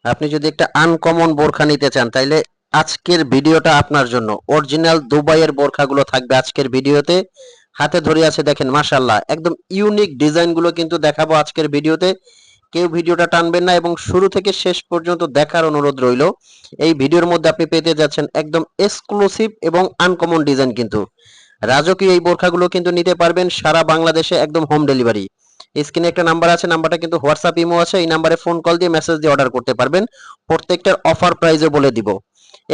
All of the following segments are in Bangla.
আপনি যদি একটা আনকমন বোরখা নিতে চান তাইলে আজকের ভিডিওটা আপনার জন্য। অরিজিনাল দুবাইয়ের বোরখাগুলো থাকবে আজকের ভিডিওতে। হাতে ধরে আছে দেখেন, মাশাআল্লাহ একদম ইউনিক ডিজাইনগুলো কিন্তু দেখাবো আজকের ভিডিওতে। কেউ ভিডিওটা টানবেন না এবং শুরু থেকে শেষ পর্যন্ত দেখার অনুরোধ রইল। এই ভিডিওর মধ্যে আপনি পেতে যাচ্ছেন একদম এক্সক্লুসিভ এবং আনকমন ডিজাইন কিন্তু। রাজকীয় এই বোরখাগুলো কিন্তু নিতে পারবেন সারা বাংলাদেশে একদম হোম ডেলিভারি। স্ক্রিনে একটা নাম্বার আছে, নাম্বারটা কিন্তু হোয়াটসঅ্যাপ ইমো আছে, এই নাম্বারে ফোন কল দিয়ে মেসেজ দিয়ে অর্ডার করতে পারবেন। প্রত্যেকটার অফার প্রাইসও বলে দিব।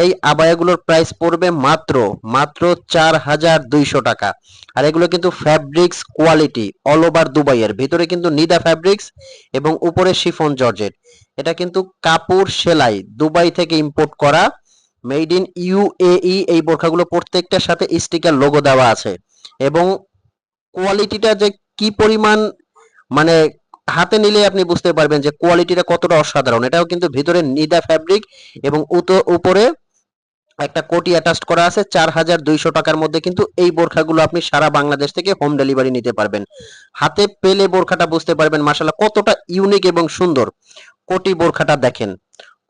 এই আবায়াগুলোর প্রাইস পড়বে মাত্র মাত্র 4200 টাকা। আর এগুলো কিন্তু ফ্যাব্রিক্স কোয়ালিটি অল ওভার দুবাইয়ের, ভিতরে কিন্তু নিদা ফ্যাব্রিক্স এবং উপরে শিফন জর্জেট। এটা কিন্তু কাপড় সেলাই দুবাই থেকে ইম্পোর্ট করা, মেড ইন ইউএই। এই বোরখাগুলো প্রত্যেকটার সাথে স্টিকার লোগো দেওয়া আছে এবং কোয়ালিটিটা যে কি পরিমাণ, মানে হাতে নিলে আপনি বুঝতে পারবেন যে কোয়ালিটিটা কতটা অসাধারণ। এটাও কিন্তু ভিতরে নিদা ফ্যাব্রিক এবং উপরে একটা কোটি অ্যাটাচড করা আছে। 4200 টাকার মধ্যে কিন্তু এই বোরখাগুলো আপনি সারা বাংলাদেশ থেকে হোম ডেলিভারি নিতে পারবেন। হাতে পেলে বোরখাটা বুঝতে পারবেন মাশাআল্লাহ কতটা ইউনিক এবং সুন্দর। কোটি বোরখাটা দেখেন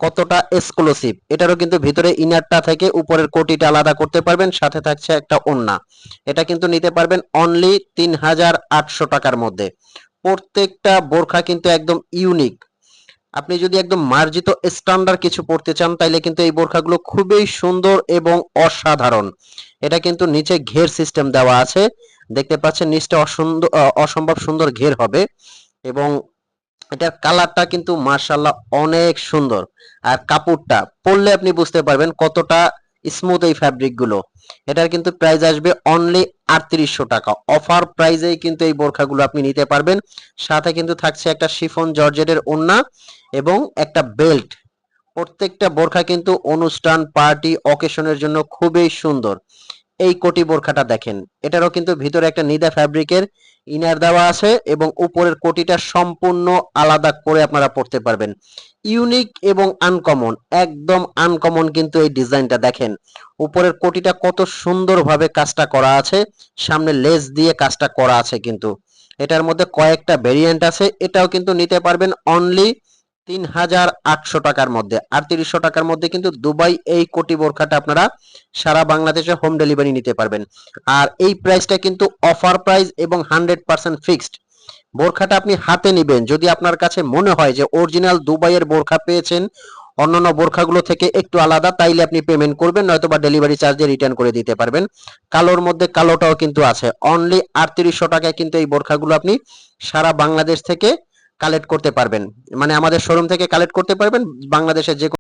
কতটা এক্সক্লুসিভ। এটারও কিন্তু ভিতরে ইনারটা থেকে উপরের কোটিটা আলাদা করতে পারবেন, সাথে থাকছে একটা ওড়না। এটা কিন্তু নিতে পারবেন অনলি 3800 টাকার মধ্যে। প্রত্যেকটা বোরখা কিন্তু একদম ইউনিক। আপনি যদি একদম মার্জিত স্ট্যান্ডার্ড কিছু পড়তে চান তাইলে কিন্তু এই বোরখাগুলো খুবই সুন্দর এবং অসাধারণ। এটা কিন্তু নিচে ঘের সিস্টেম দেওয়া আছে, দেখতে পাচ্ছেন নিচটা অসম্ভব সুন্দর ঘের হবে এবং এটার কালারটা কিন্তু মার্শাল্লাহ অনেক সুন্দর। আর কাপড়টা পরলে আপনি বুঝতে পারবেন কতটা স্মুথ এই ফ্যাব্রিক গুলো। এটার কিন্তু প্রাইস আসবে অনলি 3800 টাকা। অফার প্রাইজেই কিন্তু এই বোরখাগুলো আপনি নিতে পারবেন। সাথে কিন্তু থাকছে একটা শিফন জর্জেটের ওড়না এবং একটা বেল্ট। প্রত্যেকটা বোরখা কিন্তু অনুষ্ঠান পার্টি অকেশনের জন্য খুবই সুন্দর। এই কোটি বোরখাটা দেখেন, এটারও কিন্তু ভিতরে একটা নিদা ফ্যাব্রিকের ইনার দেওয়া আছে এবং উপরের কোটিটা সম্পূর্ণ আলাদা করে আপনারা পড়তে পারবেন। ইউনিক এবং আনকমন, একদম আনকমন কিন্তু এই ডিজাইনটা দেখেন। উপরের কোটিটা কত সুন্দরভাবে কাজটা করা আছে, সামনে লেস দিয়ে কাজটা করা আছে কিন্তু। এটার মধ্যে কয়েকটা ভেরিয়েন্ট আছে। এটাও কিন্তু নিতে পারবেন অনলি 3800 টাকার মধ্যে। 3800 টাকার মধ্যে কিন্তু দুবাই এই কোটি বোরখাটা আপনারা সারা বাংলাদেশে হোম ডেলিভারি নিতে পারবেন। আর এই প্রাইসটা কিন্তু অফার প্রাইস এবং 100% ফিক্সড। বোরখাটা আপনি হাতে নিবেন, যদি আপনার কাছে মনে হয় যে অরিজিনাল দুবাইয়ের বোরখা পেয়েছেন অন্যান্য বোরখাগুলো থেকে একটু আলাদা, তাইলে আপনি পেমেন্ট করবেন, নয়তো বা ডেলিভারি চার্জ দিয়ে রিটার্ন করে দিতে পারবেন। কালোর মধ্যে কালোটাও কিন্তু আছে। অনলি 3800 টাকায় কিন্তু এই বোরখাগুলো আপনি সারা বাংলাদেশ থেকে কালেক্ট করতে পারবেন, মানে আমাদের শোরুম থেকে কালেক্ট করতে পারবেন বাংলাদেশের যে